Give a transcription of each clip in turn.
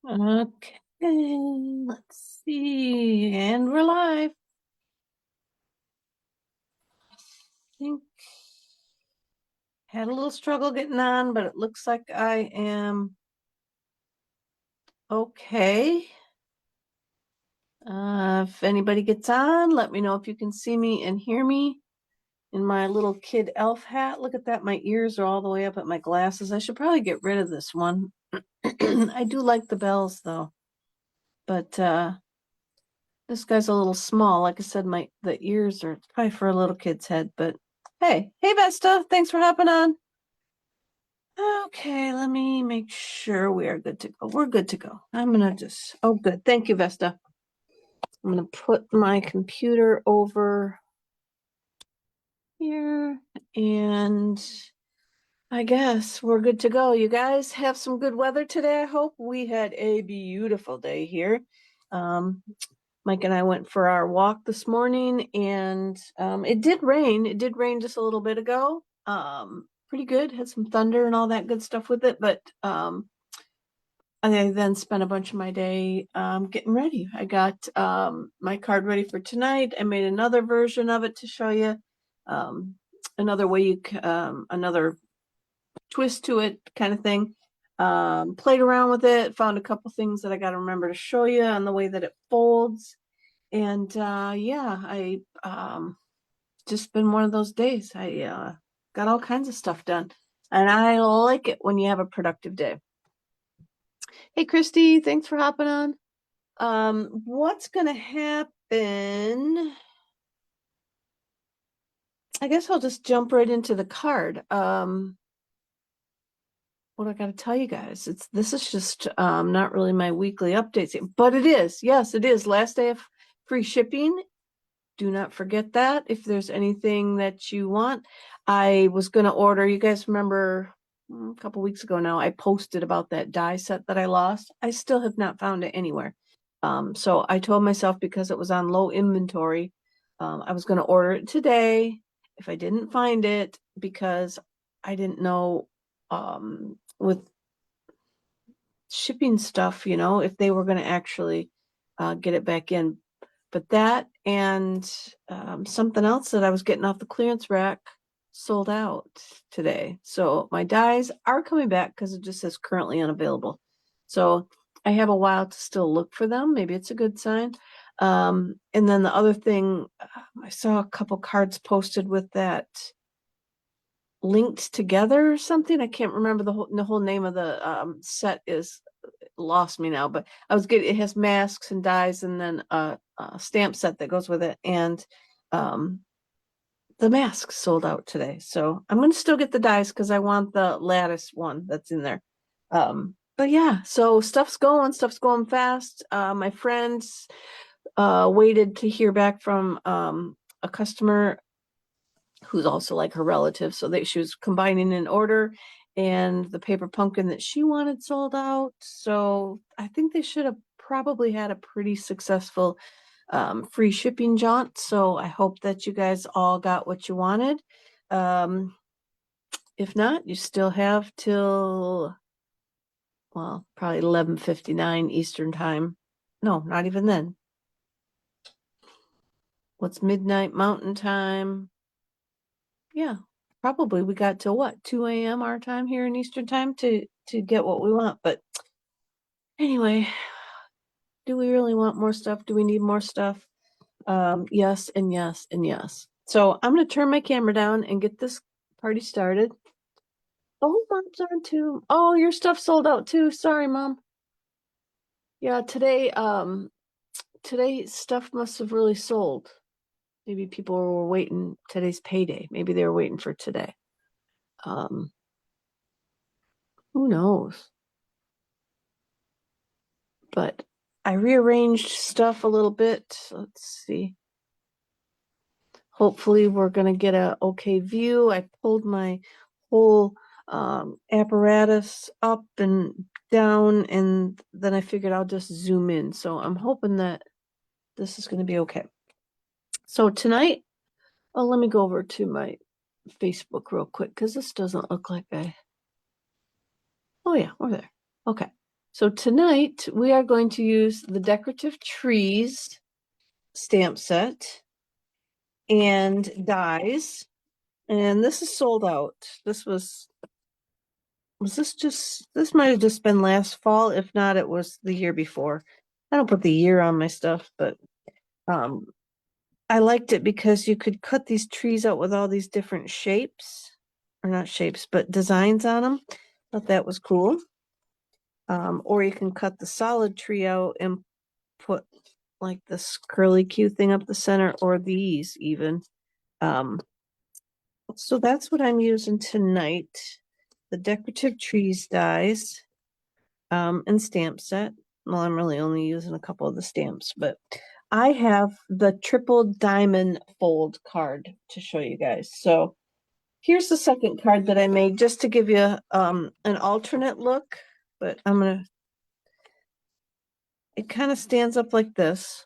Okay, let's see. And we're live. I think had a little struggle getting on, but it looks like I am okay. If anybody gets on, let me know if you can see me and hear me in my little kid elf hat. Look at that. My ears are all the way up at my glasses. I should probably get rid of this one. I do like the bells though, but this guy's a little small. Like I said, the ears are probably for a little kid's head, but hey, Vesta, thanks for hopping on. Okay, let me make sure we are good to go. We're good to go. I'm gonna oh good. Thank you, Vesta. I'm gonna put my computer over here and I guess we're good to go. You guys have some good weather today, I hope. We had a beautiful day here. Mike and I went for our walk this morning and it did rain. It did rain just a little bit ago. Pretty good. Had some thunder and all that good stuff with it, but I then spent a bunch of my day getting ready. I got my card ready for tonight. I made another version of it to show you. Another way another twist to it kind of thing. Played around with it, found a couple things that I got to remember to show you on the way that it folds. And yeah, I just been one of those days. I got all kinds of stuff done. And I like it when you have a productive day. Hey, Christy, thanks for hopping on. What's going to happen? I guess I'll just jump right into the card. What I got to tell you guys, this is just not really my weekly updates, but it is. Yes, it is. Last day of free shipping. Do not forget that. If there's anything that you want, I was going to order. You guys remember a couple weeks ago now, I posted about that die set that I lost. I still have not found it anywhere. So I told myself because it was on low inventory, I was going to order it today if I didn't find it because I didn't know with shipping stuff, if they were going to actually get it back in. But that and something else that I was getting off the clearance rack sold out today. So my dies are coming back because it just says currently unavailable. So I have a while to still look for them. Maybe it's a good sign. And then the other thing, I saw a couple cards posted with that linked together or something. I can't remember the whole name of the set is lost me now, but it has masks and dies and then a stamp set that goes with it. And the masks sold out today. So I'm going to still get the dies because I want the lattice one that's in there. But yeah, so stuff's going fast. My friends waited to hear back from a customer who's also like her relative. So she was combining an order and the paper pumpkin that she wanted sold out. So I think they should have probably had a pretty successful free shipping jaunt. So I hope that you guys all got what you wanted. If not, you still have till, well, probably 11:59 Eastern time. No, not even then. What's midnight Mountain time? Yeah, probably we got till what, 2 a.m. our time here in Eastern time to get what we want. But anyway, do we really want more stuff? Do we need more stuff? Yes and yes and yes. So I'm gonna turn my camera down and get this party started. Oh, mom's on too. Oh, your stuff sold out too. Sorry, mom. Yeah, today stuff must have really sold. Maybe people were waiting today's payday. Maybe they were waiting for today. Um, who knows? But I rearranged stuff a little bit. Let's see. Hopefully we're going to get a okay view. I pulled my whole apparatus up and down, and then I figured I'll just zoom in. So I'm hoping that this is going to be okay. So tonight, let me go over to my Facebook real quick because this doesn't look like oh yeah, we're there. Okay. So tonight we are going to use the Decorative Trees stamp set and dies. And this is sold out. This was this might have just been last fall. If not, it was the year before. I don't put the year on my stuff, but um I liked it because you could cut these trees out with all these different shapes, or not shapes, but designs on them. Thought that was cool. Or you can cut the solid tree out and put like this curly Q thing up the center, or these even. Um, so that's what I'm using tonight. The Decorative Trees dies and stamp set. Well, I'm really only using a couple of the stamps, but I have the triple diamond fold card to show you guys. So here's the second card that I made just to give you an alternate look, but it kind of stands up like this,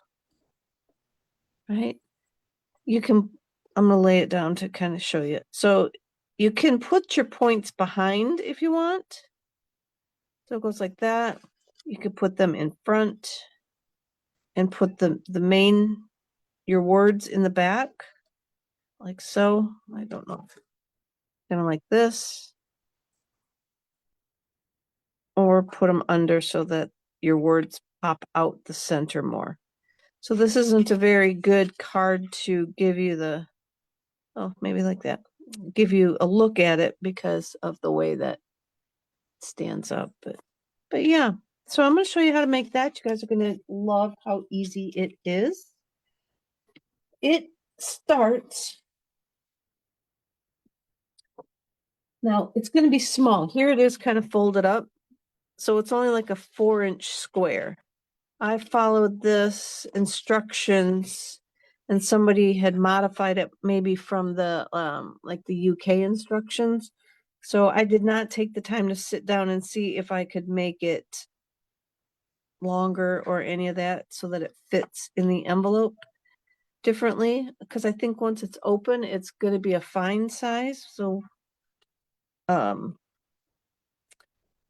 right? I'm gonna lay it down to kind of show you. So you can put your points behind if you want. So it goes like that. You could put them in front and put your words in the back, like so. I don't know. Kind of like this. Or put them under so that your words pop out the center more. So this isn't a very good card to give you maybe like that. Give you a look at it because of the way that it stands up. But yeah, so I'm going to show you how to make that. You guys are going to love how easy it is. It starts, now it's going to be small. Here it is kind of folded up. So it's only like a 4-inch square. I followed this instructions and somebody had modified it maybe from the like the UK instructions. So I did not take the time to sit down and see if I could make it longer or any of that so that it fits in the envelope differently, because I think once it's open it's going to be a fine size. So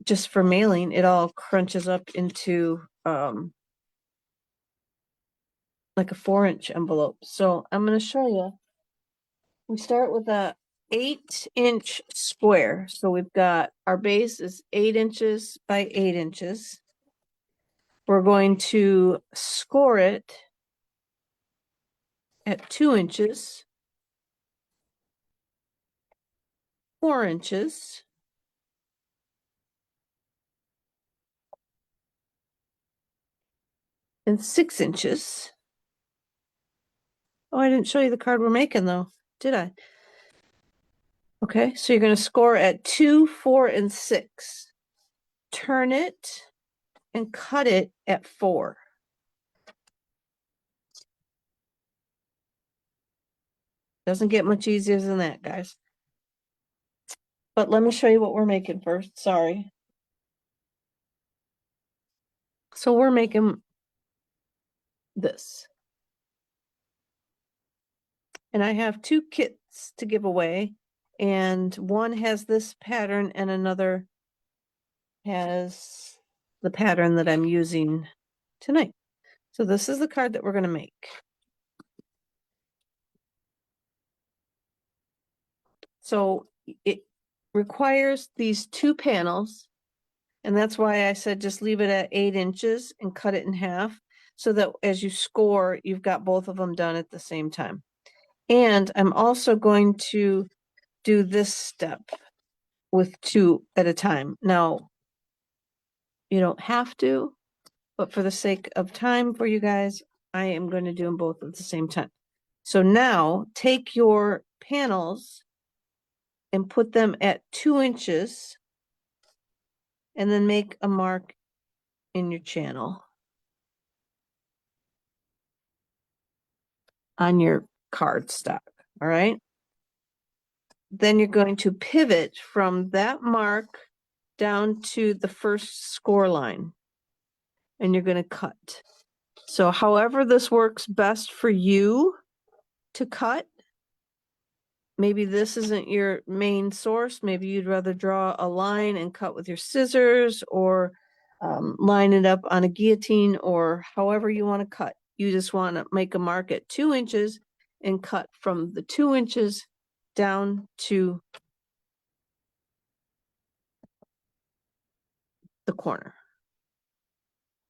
just for mailing it all crunches up into like a 4-inch envelope. So I'm going to show you. We start with a 8-inch square. So we've got our base is 8 inches by 8 inches. We're going to score it at 2 inches, 4 inches, and 6 inches. Oh, I didn't show you the card we're making though, did I? Okay, so you're going to score at 2, 4, and 6. Turn it and cut it at 4. Doesn't get much easier than that, guys. But let me show you what we're making first. Sorry. So we're making this. And I have 2 kits to give away. And one has this pattern and another has the pattern that I'm using tonight. So this is the card that we're going to make. So it requires these 2 panels. And that's why I said just leave it at 8 inches and cut it in half so that as you score, you've got both of them done at the same time. And I'm also going to do this step with 2 at a time. Now, you don't have to, but for the sake of time for you guys, I am going to do them both at the same time. So now take your panels and put them at 2 inches and then make a mark in your channel on your cardstock. All right. Then you're going to pivot from that mark down to the first score line and you're going to cut. So however this works best for you to cut, maybe this isn't your main source. Maybe you'd rather draw a line and cut with your scissors, or line it up on a guillotine or however you want to cut. You just want to make a mark at 2 inches and cut from the 2 inches down to the corner.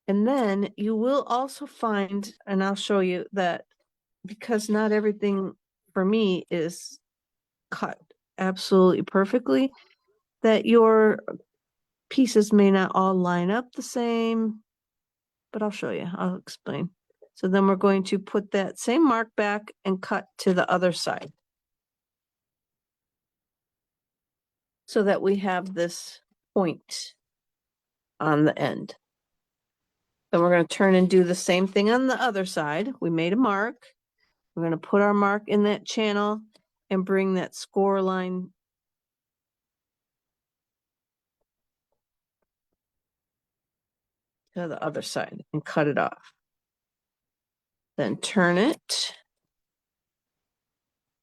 And then you will also find, and I'll show you that because not everything for me is cut absolutely perfectly, that your pieces may not all line up the same, but I'll show you, I'll explain. So then we're going to put that same mark back and cut to the other side, so that we have this point on the end. Then we're going to turn and do the same thing on the other side. We made a mark. We're going to put our mark in that channel and bring that score line to the other side and cut it off. Then turn it,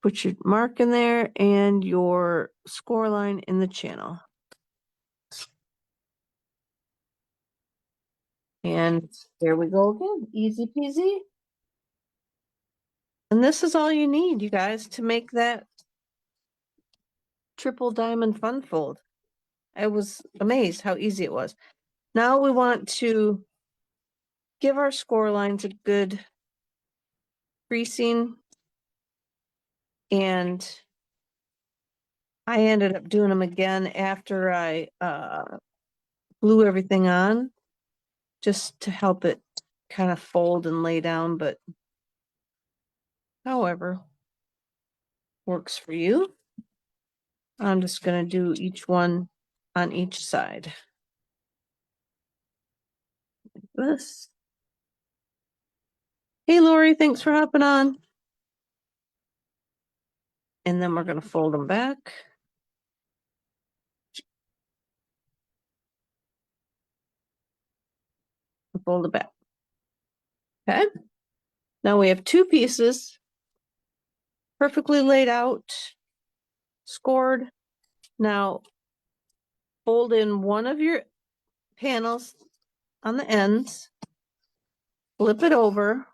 put your mark in there and your score line in the channel. And there we go again, easy peasy. And this is all you need, you guys, to make that triple diamond fun fold. I was amazed how easy it was. Now we want to give our score lines a good creasing, and I ended up doing them again after I glue everything on, just to help it kind of fold and lay down, but however works for you. I'm just going to do each one on each side. Like this. Hey, Lori, thanks for hopping on. And then we're going to fold them back. Fold it back. Okay. Now we have 2 pieces perfectly laid out, scored. Now fold in one of your panels on the ends, flip it over,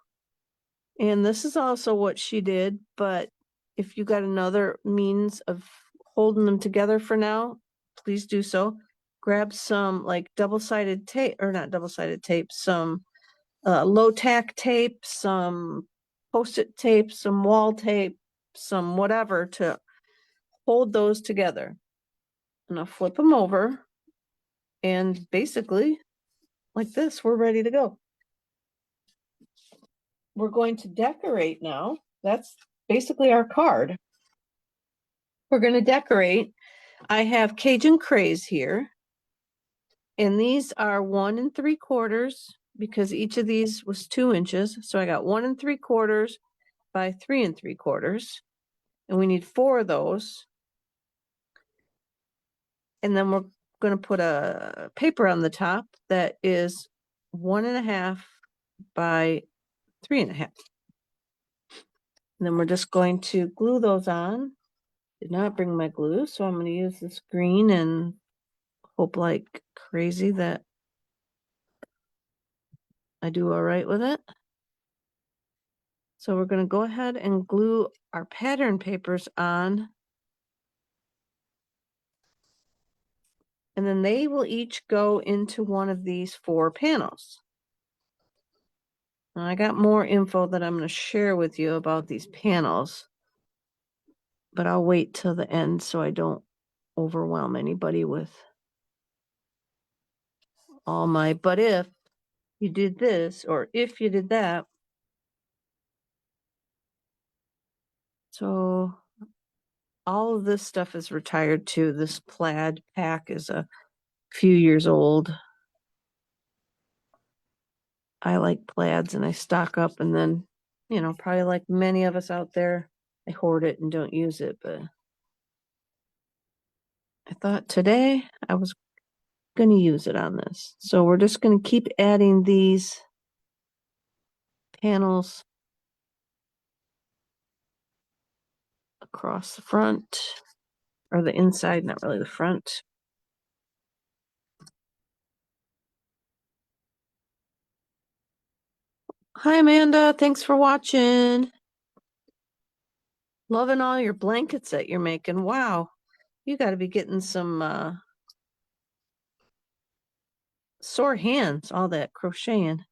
and this is also what she did, but if you got another means of holding them together for now, please do so. Grab some like double-sided tape, or not double-sided tape, some low tack tape, some post-it tape, some wall tape, some whatever to hold those together. And I'll flip them over, and basically like this, we're ready to go. We're going to decorate now. That's basically our card. We're going to decorate. I have Cajun Craze here, and these are 1 3/4 because each of these was 2 inches. So I got 1 3/4 by 3 3/4, and we need 4 of those. And then we're going to put a paper on the top that is 1 1/2 by 3 1/2. And then we're just going to glue those on. Did not bring my glue, so I'm going to use this green and hope like crazy that I do all right with it. So we're going to go ahead and glue our pattern papers on. And then they will each go into one of these 4 panels. And I got more info that I'm going to share with you about these panels, but I'll wait till the end so I don't overwhelm anybody with all my, but if you did this, or if you did that. So all of this stuff is retired too. This plaid pack is a few years old. I like plaids and I stock up, and then, you know, probably like many of us out there, I hoard it and don't use it, but I thought today I was going to use it on this. So we're just going to keep adding these panels across the front, or the inside, not really the front. Hi, Amanda. Thanks for watching. Loving all your blankets that you're making. Wow. You got to be getting some sore hands, all that crocheting.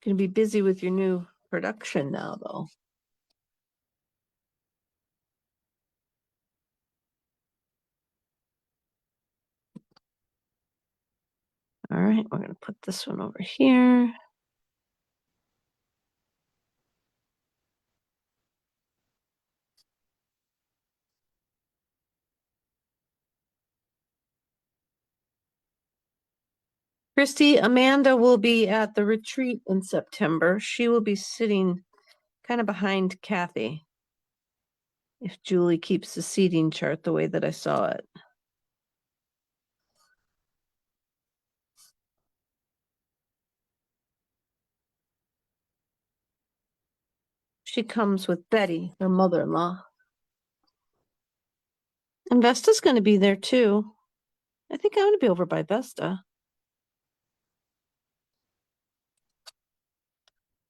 Gonna be busy with your new production now, though. All right, we're gonna put this one over here. Christy, Amanda will be at the retreat in September. She will be sitting kind of behind Kathy, if Julie keeps the seating chart the way that I saw it. She comes with Betty, her mother-in-law. And Vesta's going to be there too. I think I'm going to be over by Vesta.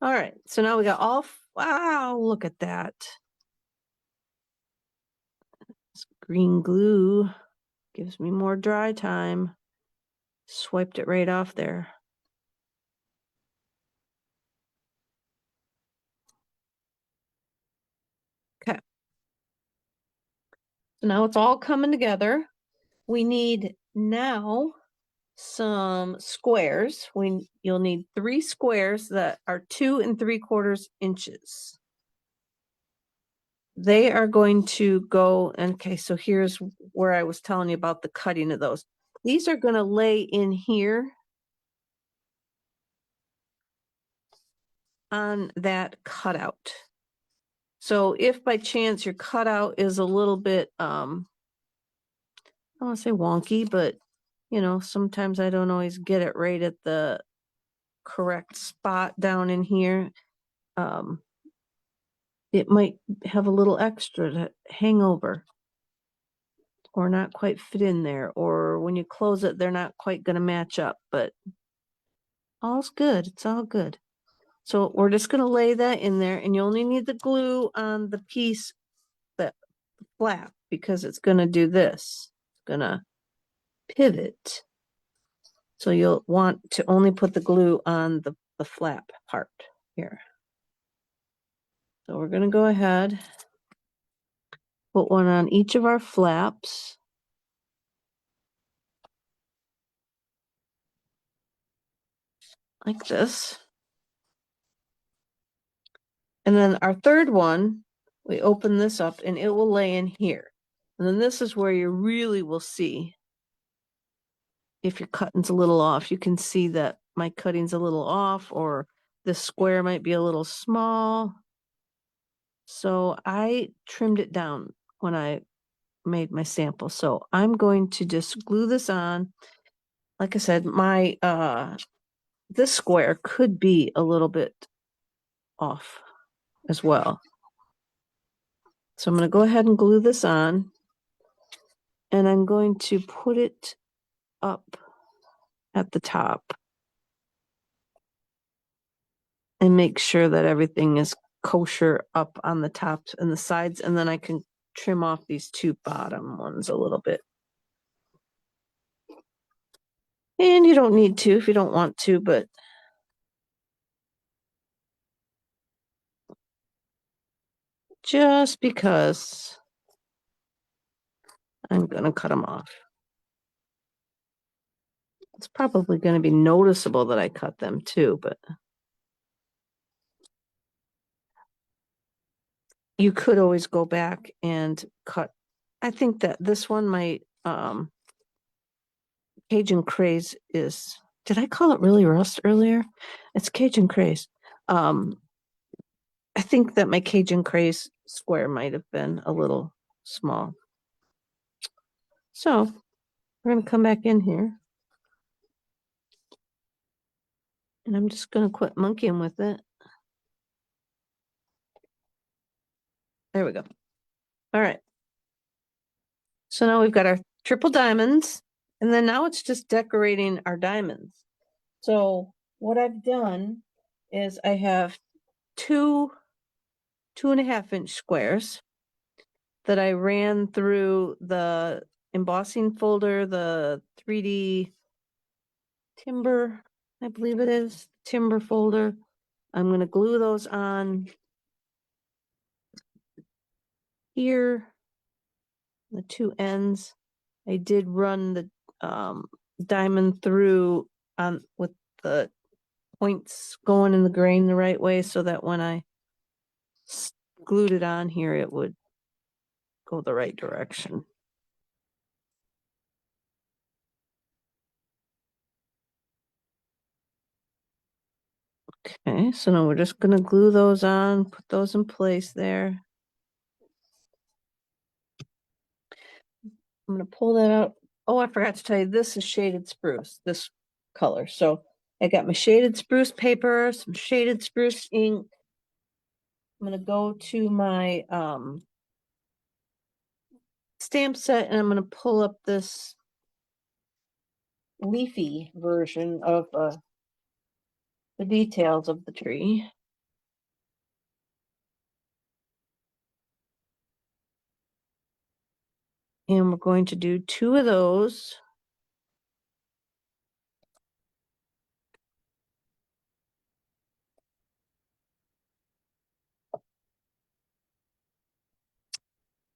All right, so now we got all, wow, look at that. This green glue gives me more dry time. Swiped it right off there. Okay. So now it's all coming together. We need now some squares. You'll need 3 squares that are 2 3/4 inches. They are going to go, okay, so here's where I was telling you about the cutting of those. These are going to lay in here on that cutout. So if by chance your cutout is a little bit, I don't want to say wonky, but you know, sometimes I don't always get it right at the correct spot down in here. It might have a little extra to hang over or not quite fit in there, or when you close it, they're not quite going to match up, but all's good. It's all good. So we're just going to lay that in there, and you only need the glue on the piece, that flap, because it's going to do this. It's going to pivot. So you'll want to only put the glue on the flap part here. So we're going to go ahead, put one on each of our flaps. Like this. And then our third one, we open this up and it will lay in here. And then this is where you really will see if your cutting's a little off. You can see that my cutting's a little off, or this square might be a little small. So I trimmed it down when I made my sample. So I'm going to just glue this on. Like I said, my this square could be a little bit off as well. So I'm going to go ahead and glue this on, and I'm going to put it up at the top and make sure that everything is kosher up on the tops and the sides, and then I can trim off these 2 bottom ones a little bit. And you don't need to if you don't want to, but just because I'm going to cut them off. It's probably going to be noticeable that I cut them too, but you could always go back and cut. I think that this one might, Cajun Craze is, did I call it really rust earlier? It's Cajun Craze. I think that my Cajun Craze square might have been a little small. So we're going to come back in here. And I'm just going to quit monkeying with it. There we go. All right. So now we've got our triple diamonds. And then now it's just decorating our diamonds. So what I've done is I have two 2.5-inch squares that I ran through the embossing folder, the 3D timber, I believe it is, timber folder. I'm going to glue those on here, the two ends. I did run the diamond through on with the points going in the grain the right way so that when I glued it on here, it would go the right direction. Okay, so now we're just gonna glue those on, put those in place there. I'm gonna pull that out. Oh, I forgot to tell you, this is shaded spruce, this color. So I got my shaded spruce paper, some shaded spruce ink. I'm gonna go to my stamp set and I'm gonna pull up this leafy version of the details of the tree. And we're going to do 2 of those.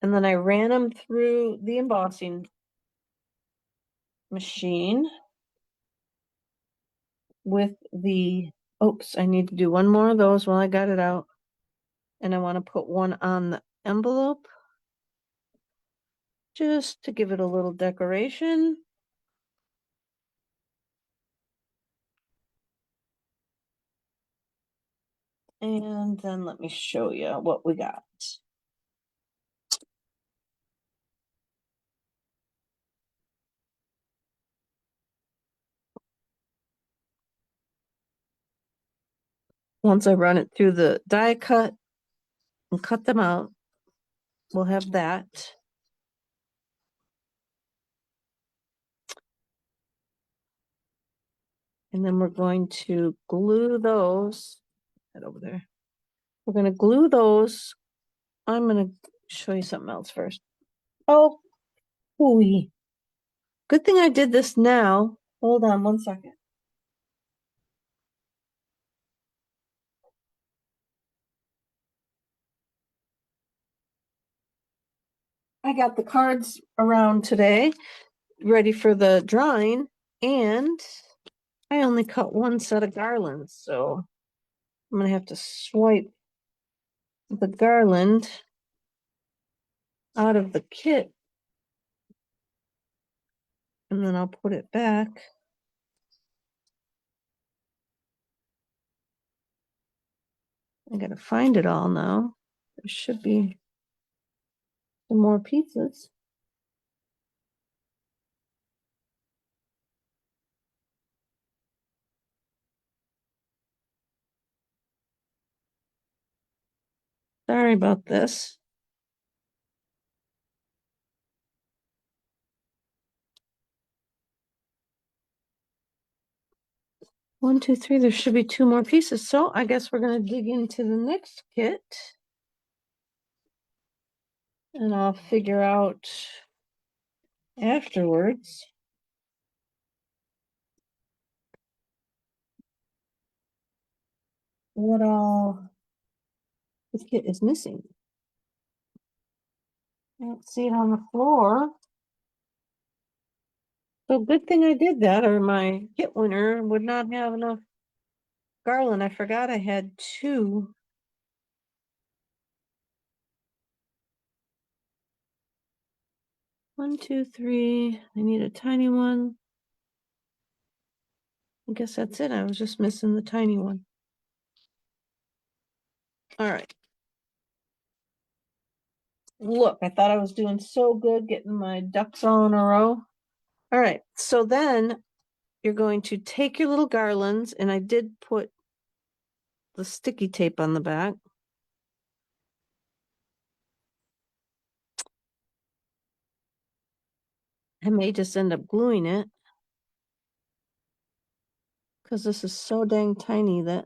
And then I ran them through the embossing machine with the, oops, I need to do one more of those while I got it out. And I want to put one on the envelope just to give it a little decoration. And then let me show you what we got. Once I run it through the die cut and cut them out, we'll have that. And then we're going to glue those, that over there. We're going to glue those. I'm going to show you something else first. Oh, ooey. Good thing I did this now. Hold on one second. I got the cards around today, ready for the drawing, and I only cut one set of garlands, so I'm gonna have to swipe the garland out of the kit, and then I'll put it back. I gotta find it all now. There should be some more pieces. Sorry about this. One, two, three, there should be 2 more pieces. So I guess we're gonna dig into the next kit. And I'll figure out afterwards what all this kit is missing. I don't see it on the floor. So good thing I did that, or my kit winner would not have enough garland. I forgot I had 2. One, two, three. I need a tiny one. I guess that's it. I was just missing the tiny one. All right. Look, I thought I was doing so good getting my ducks all in a row. All right. So then you're going to take your little garlands, and I did put the sticky tape on the back. I may just end up gluing it. because this is so dang tiny that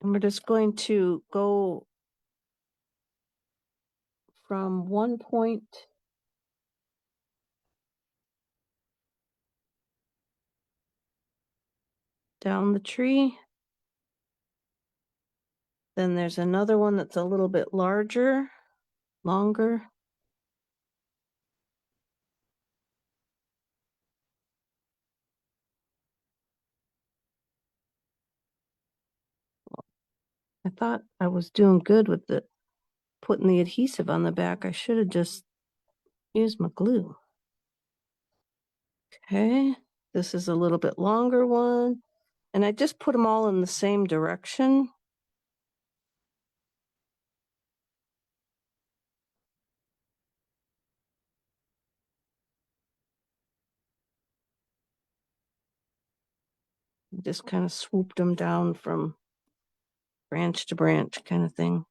and we're just going to go from one point down the tree. Then there's another one that's a little bit larger, longer. I thought I was doing good with the putting the adhesive on the back. I should have just used my glue. Okay, this is a little bit longer one. And I just put them all in the same direction. Just kind of swooped them down from branch to branch kind of thing.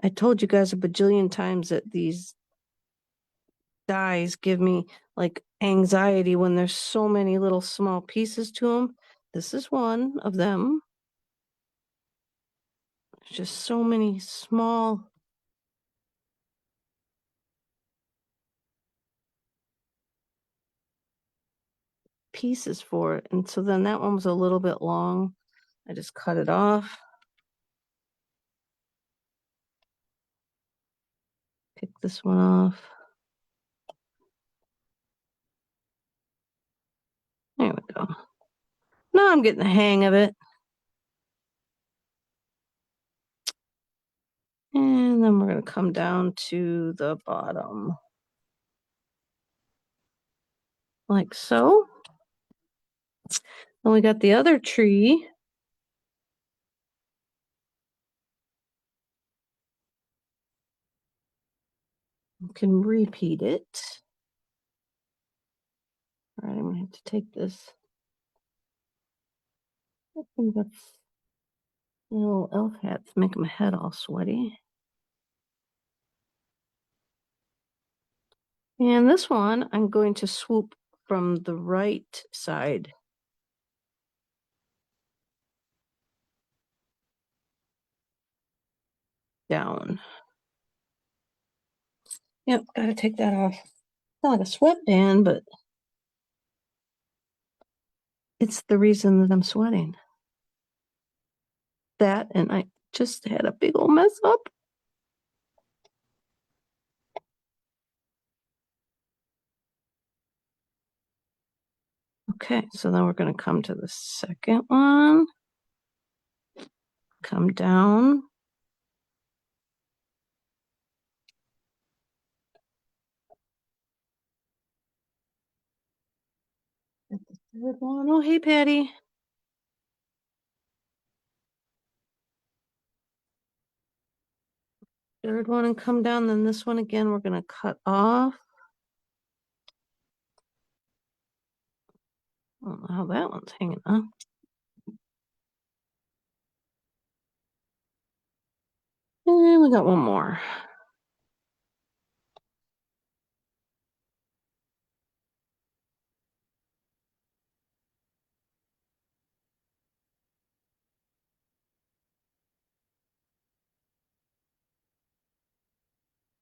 I told you guys a bajillion times that these dies give me like anxiety when there's so many little small pieces to them. This is one of them. There's just so many small pieces for it. And so then that one was a little bit long. I just cut it off. Pick this one off. There we go. Now I'm getting the hang of it. And then we're going to come down to the bottom. Like so. Then we got the other tree. You can repeat it. All right, I'm going to have to take this. I think that's little elf hats make my head all sweaty. And this one, I'm going to swoop from the right side down. Yep, gotta take that off. Not like a sweatband, but it's the reason that I'm sweating. That, and I just had a big old mess up. Okay, so then we're going to come to the second one. Come down. At the third one. Oh, hey, Patty. Third one and come down. Then this one again, we're going to cut off. I don't know how that one's hanging up. And we got one more.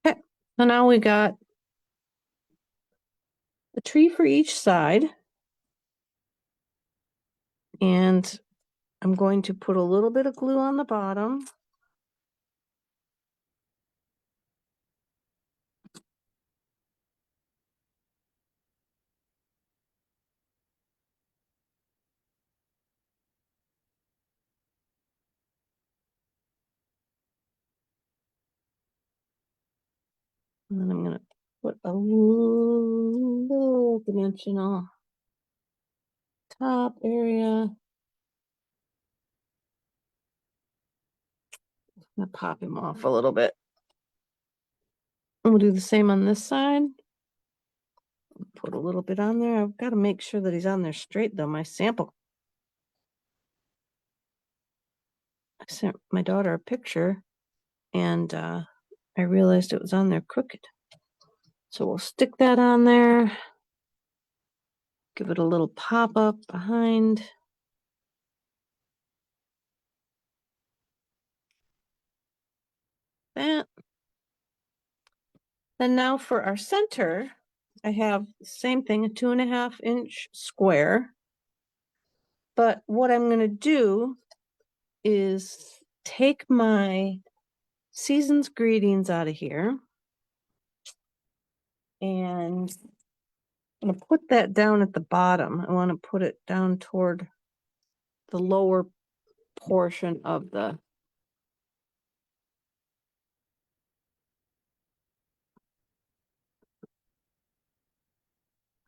Okay, so now we got a tree for each side. And I'm going to put a little bit of glue on the bottom. And then I'm going to put a little dimensional top area. I'm going to pop him off a little bit. And we'll do the same on this side. Put a little bit on there. I've got to make sure that he's on there straight though, my sample. sent my daughter a picture and I realized it was on there crooked. So we'll stick that on there. Give it a little pop up behind. That. Then now for our center, I have the same thing, a 2.5-inch square. But what I'm going to do is take my Season's Greetings out of here. And I'm going to put that down at the bottom. I want to put it down toward the lower portion of the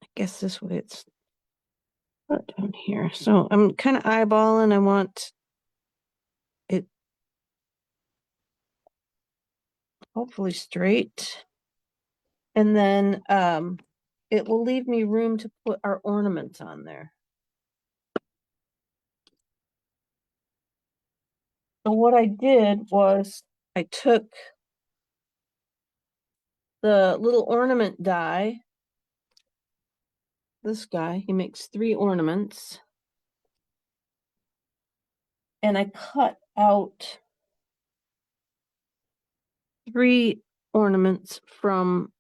I guess this way it's put down here. So I'm kind of eyeballing. I want it hopefully straight. And then it will leave me room to put our ornaments on there. So what I did was I took the little ornament die. This guy, he makes 3 ornaments. And I cut out 3 ornaments from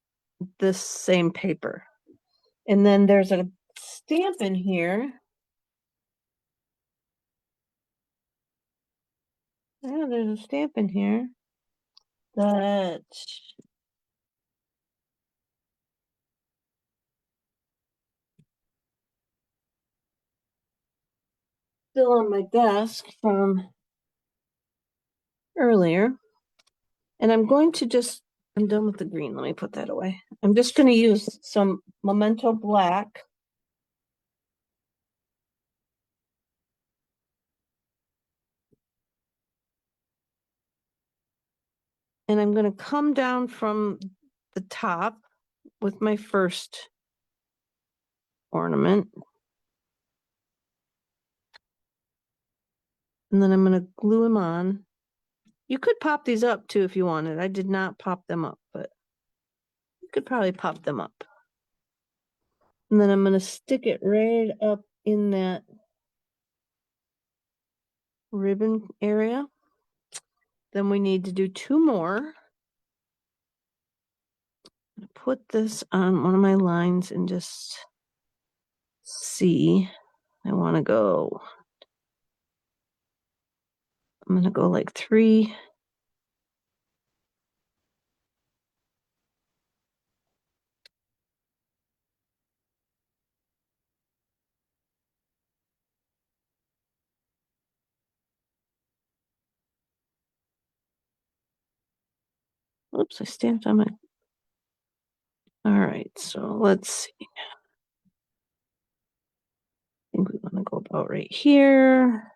this same paper. And then there's a stamp in here. Yeah, there's a stamp in here that still on my desk from earlier. And I'm going to just, I'm done with the green. Let me put that away. I'm just going to use some Memento Black. And I'm going to come down from the top with my first ornament. And then I'm going to glue them on. You could pop these up too if you wanted. I did not pop them up, but you could probably pop them up. And then I'm going to stick it right up in that ribbon area. Then we need to do 2 more. Put this on one of my lines and just see. I want to go. I'm going to go like 3. Oops, I stamped on my. All right, so let's see. I think we want to go about right here.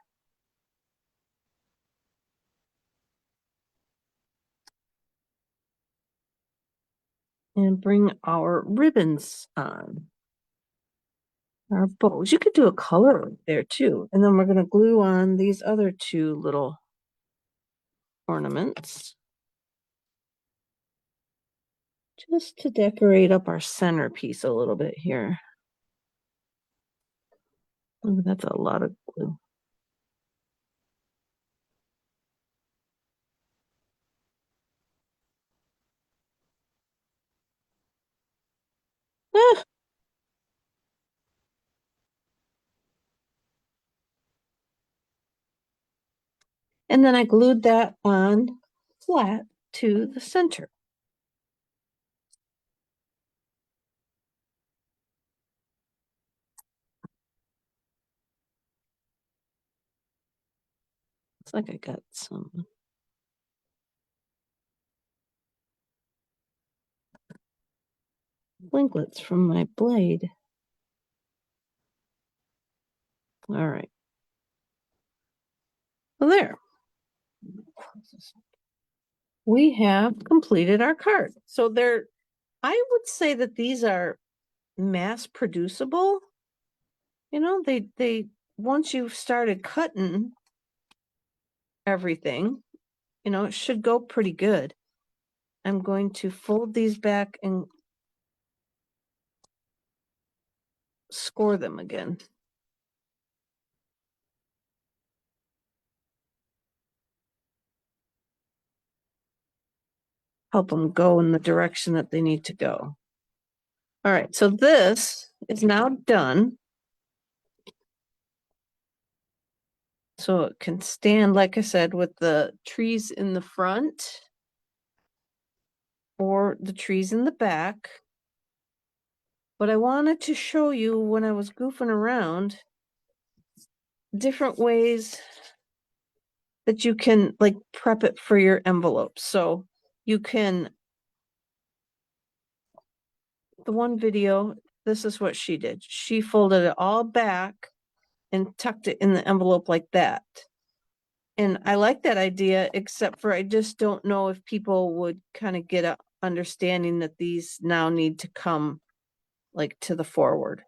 And bring our ribbons on. Our bows. You could do a color there too. And then we're going to glue on these other 2 little ornaments. Just to decorate up our centerpiece a little bit here. Oh, that's a lot of glue. Ah. And then I glued that on flat to the center. Looks like I got some blinklets from my blade. All right. Well, there. We have completed our card. So they're, I would say that these are mass producible. You know, they once you've started cutting, everything. You know, it should go pretty good. I'm going to fold these back and score them again. Help them go in the direction that they need to go. All right, so this is now done. So it can stand, like I said, with the trees in the front or the trees in the back. But I wanted to show you when I was goofing around different ways that you can like prep it for your envelopes. So you can, the one video, this is what she did. She folded it all back and tucked it in the envelope like that. And I like that idea, except for I just don't know if people would kind of get a understanding that these now need to come like to the forward.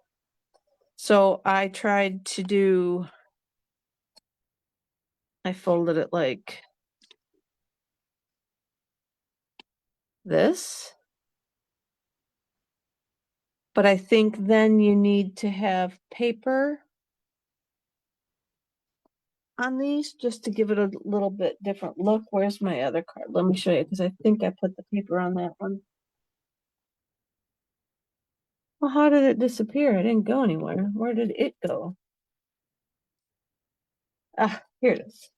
So I tried to do, I folded it like this. But I think then you need to have paper on these just to give it a little bit different look. Where's my other card? Let me show you, because I think I put the paper on that one. Well, how did it disappear? It didn't go anywhere. Where did it go? Ah, here it is.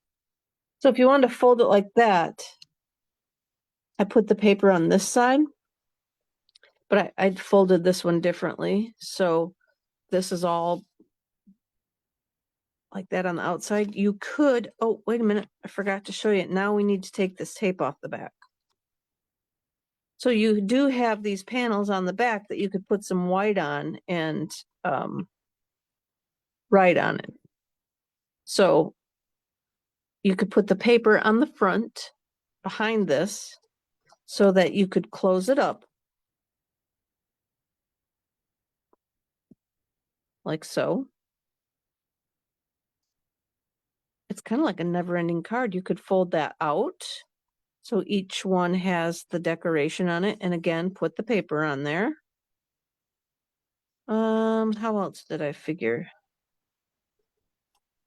So if you wanted to fold it like that, I put the paper on this side, but I folded this one differently. So this is all like that on the outside. You could, oh, wait a minute. I forgot to show you. Now we need to take this tape off the back. So you do have these panels on the back that you could put some white on and write on it. So you could put the paper on the front behind this so that you could close it up like so. It's kind of like a never-ending card. You could fold that out. So each one has the decoration on it. And again, put the paper on there. How else did I figure?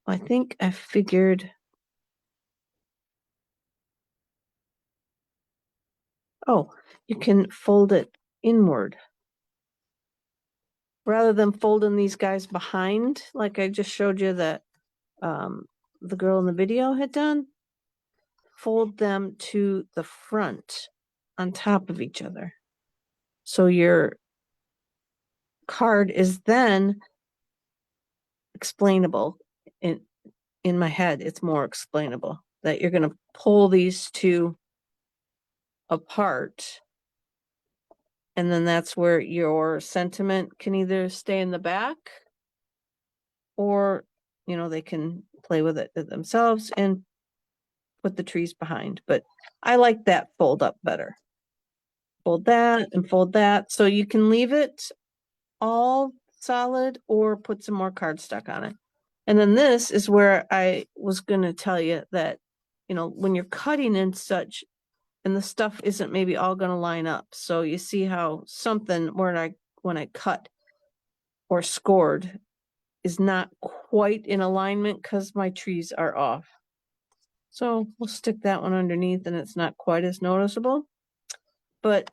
I think I figured. Oh, you can fold it inward. Rather than folding these guys behind, like I just showed you that the girl in the video had done, fold them to the front on top of each other. So your card is then explainable. In my head, it's more explainable that you're going to pull these two apart. And then that's where your sentiment can either stay in the back or, you know, they can play with it themselves and put the trees behind. But I like that fold up better. Fold that and fold that. So you can leave it all solid or put some more cardstock on it. And then this is where I was going to tell you that, you know, when you're cutting and such, and the stuff isn't maybe all going to line up. So you see how something when I cut or scored is not quite in alignment because my trees are off. So we'll stick that one underneath and it's not quite as noticeable. But,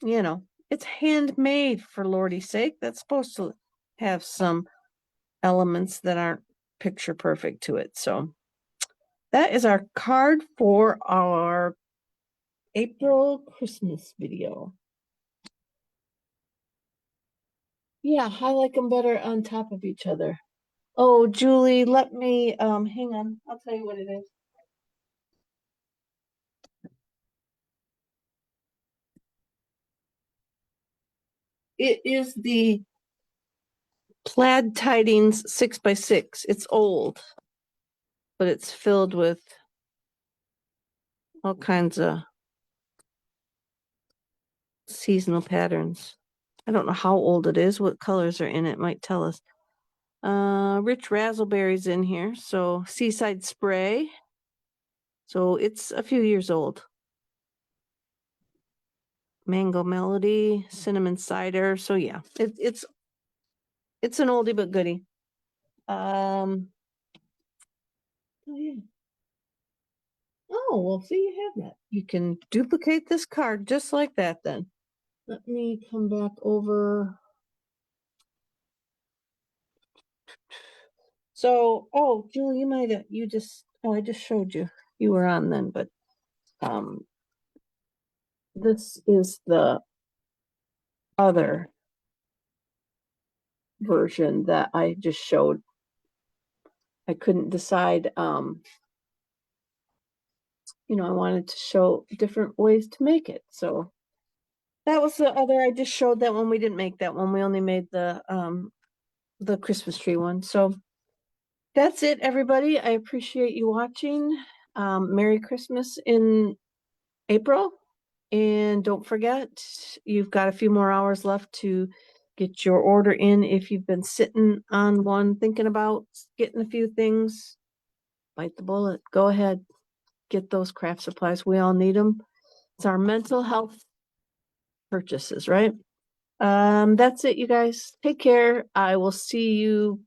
you know, it's handmade for Lordy's sake. That's supposed to have some elements that aren't picture perfect to it. So that is our card for our April Christmas video. Yeah, I like them better on top of each other. Oh, Julie, let me, hang on. I'll tell you what it is. It is the Plaid Tidings 6x6. It's old, but it's filled with all kinds of seasonal patterns. I don't know how old it is. What colors are in it might tell us. Rich razzleberries in here. So Seaside Spray. So it's a few years old. Mango Melody, Cinnamon Cider. So yeah, it's an oldie but goodie. Oh yeah. Oh, well, see, you have that. You can duplicate this card just like that then. Let me come back over. So, oh, Julie, you might have, I just showed you. You were on then, but um, this is the other version that I just showed. I couldn't decide, I wanted to show different ways to make it. So that was the other, I just showed that one. We didn't make that one. We only made the Christmas tree one. So that's it, everybody. I appreciate you watching. Merry Christmas in April. And don't forget, you've got a few more hours left to get your order in. If you've been sitting on one, thinking about getting a few things, bite the bullet. Go ahead, get those craft supplies. We all need them. It's our mental health purchases, right? That's it, you guys. Take care. I will see you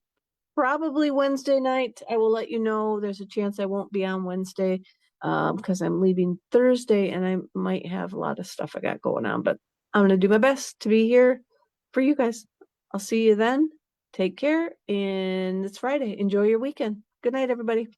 probably Wednesday night. I will let you know. There's a chance I won't be on Wednesday because I'm leaving Thursday and I might have a lot of stuff I got going on, but I'm going to do my best to be here for you guys. I'll see you then. Take care. And it's Friday. Enjoy your weekend. Good night, everybody.